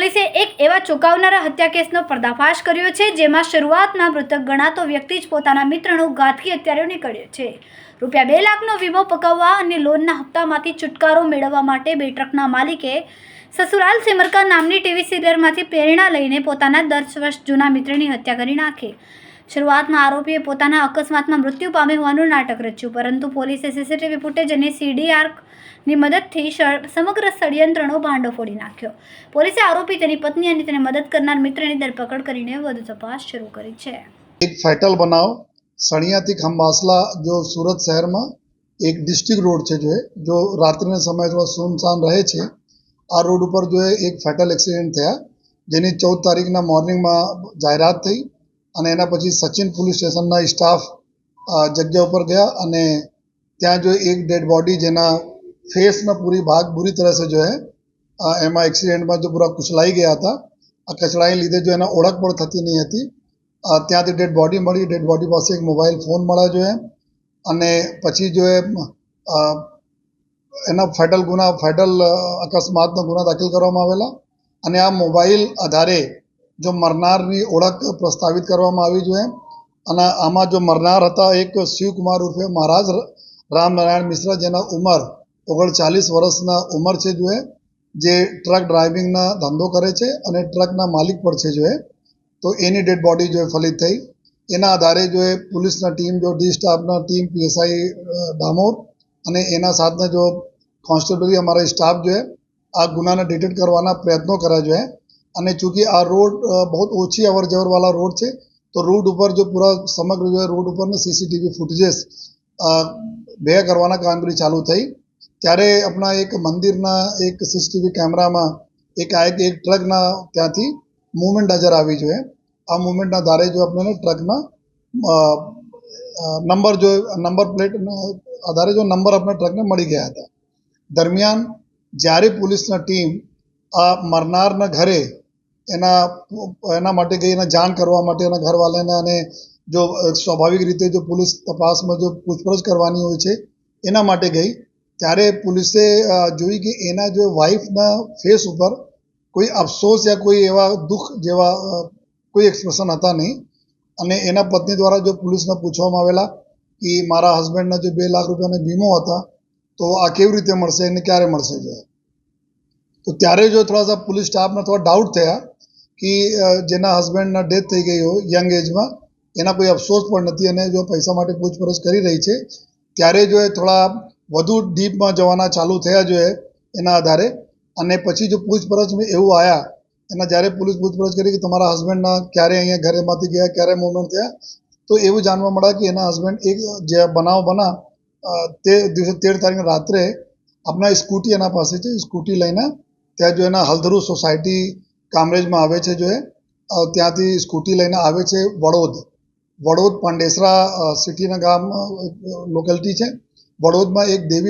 પોલીસે એક એવા ચોંકાવનારા હત્યા કેસનો પર્દાફાશ કર્યો છે, જેમાં શરૂઆતમાં મૃતક ગણાતો વ્યક્તિ જ પોતાના મિત્રનો ઘાતકી હત્યારો નીકળ્યો છે. રૂપિયા 2 લાખનો વીમો પકાવવા અને લોનના હપ્તામાંથી છુટકારો મેળવવા માટે 2 ટ્રકના માલિકે સસુરાલ સિમરકા નામની ટીવી સિરિયલમાંથી પ્રેરણા લઈને પોતાના 10 વર્ષ જૂના મિત્રની હત્યા કરી નાખી. શરૂઆતમાં આરોપીએ પોતાના અકસ્માતમાં મૃત્યુ પામ્યો હોવાનું નાટક રચ્યું, પરંતુ પોલીસે સીસીટીવી ફૂટેજ અને CDRની મદદથી સમગ્ર ષડયંત્રનો ભાંડો ફોડી નાખ્યો. પોલીસે આરોપી, તેની પત્ની અને તેને મદદ કરનાર મિત્રની ધરપકડ કરીને વધુ તપાસ શરૂ કરી છે. एक फैटल बनाव सड़िया थी खम्बासला जो सूरत शहर में एक डिस्ट्रिक्ट रोड है जो रात्रि समय थोड़ा सुनसान रहे छे। आ रोड पर जो है एक फैटल एक्सिडेंट थया, जेनी 14 तारीखना मॉर्निंग में जाहरात थी અને એના પછી સચિન પોલીસ સ્ટેશનના સ્ટાફ જગ્યા ઉપર गया અને ત્યાં जो एक डेड बॉडी જેના फेसના पूरी भाग बुरी तरह से जो है એમાં એક્સિડન્ટમાં जो पूरा कुचलाई गया था। આ કચડાઈ લીધે जो એના ઓળખ પણ થતી નહીં હતી। ત્યાંથી डेड बॉडी મળી, डेड बॉडी પાસે એક મોબાઈલ ફોન મળ્યો जो है અને પછી जो है એના ફેટલ અકસ્માતનો ગુના દાખલ કરવામાં આવેલા અને આ મોબાઈલ આધારે जो मरनारनी ओळख प्रस्तावित करवामां आवी जोईए અને आमां जो मरनार हता एक शिवकुमार उर्फे महाराज रामनारायण मिश्रा जेना उमर 39 वर्षना उमर छे जो है जे ट्रक ड्राइविंगना धंधो करे छे અને ट्रकना मालिक पर छे जो है। तो एनी डेड बॉडी जो है फलित थई। एना आधारे जो है पुलिसना टीम जो डी स्टाफना टीम PSI डामोर અને एना साथना जो कॉन्स्टेबल हमारा स्टाफ जो है आ गुनाने डिटेक्ट करवाना प्रयत्नों करे जो है। અને चूँकि आ रोड बहुत ओછી अवर जवर वाला रोड है, तो रोड पर जो पूरा समग्र जो है रोड पर CCTV फूटेजेस भे करवाना कामगीरी चालू थी। त्यारे अपना एक मंदिरना एक CCTV कैमरा में एक ट्रकना त्याथी मूवमेंट नजर आई जो है। आ मूवमेंटना आधारे जो अपने ट्रकना नंबर प्लेट आधारे जो नंबर अपने ट्रकने मળી ગયા હતા। दरमियान જ્યારે पुलिसना टीम आ मरनारना घरे एना माटे गई, एना जाण करवा माटे एना घरवालाने अने जो स्वाभाविक रीते जो पुलिस तपास में जो पूछपरछ करवानी होय छे एना माटे गई। त्यारे पुलिसे जोई कि एना जो वाइफना फेस पर कोई अफसोस या कोई एवा दुख जेवा कोई एक्सप्रेशन हता नहीं अने एना पत्नी द्वारा जो पुलिसने पूछवामां आवेला कि मारा हस्बेंडना जो 2 लाख रुपयानो वीमो हता तो आ केवी रीते मळशे अने क्यारे मळशे जो। तो त्यारे जो थोड़ा सा पुलिस स्टाफ ने थोड़ा डाउट थया कि जेना हस्बेंडना डेथ थई गई हो यंग एज में एना कोई अफसोस पण नथी अने जो पैसा माटे पूछपरछ करी रही छे, त्यारे जो है थोड़ा वधु डीप में जवाना चालू थया जो है एना आधारे। अने पछी जो पूछपरछ में एवुं आया एना ज्यारे पुलिस पूछपरछ करी कि तमारा हस्बेंडना क्यारे अहींया घरेमांथी गया, क्यारे मूवमेंट थया, तो एवुं जाणवा मळ्या कि एना हस्बेंड एक जे बनाव बना ते दिवसे 13 तारीखना रात्रे अपना स्कूटी एना पासे छे, स्कूटी लईने त्या जो एना हल्दरू सोसायटी कामरेज में आवे छे जो है त्यांथी स्कूटी लईने आवे छे वडोद पांडेसरा सिटीना गाम लोकेलिटी छे। वडोद में एक देवी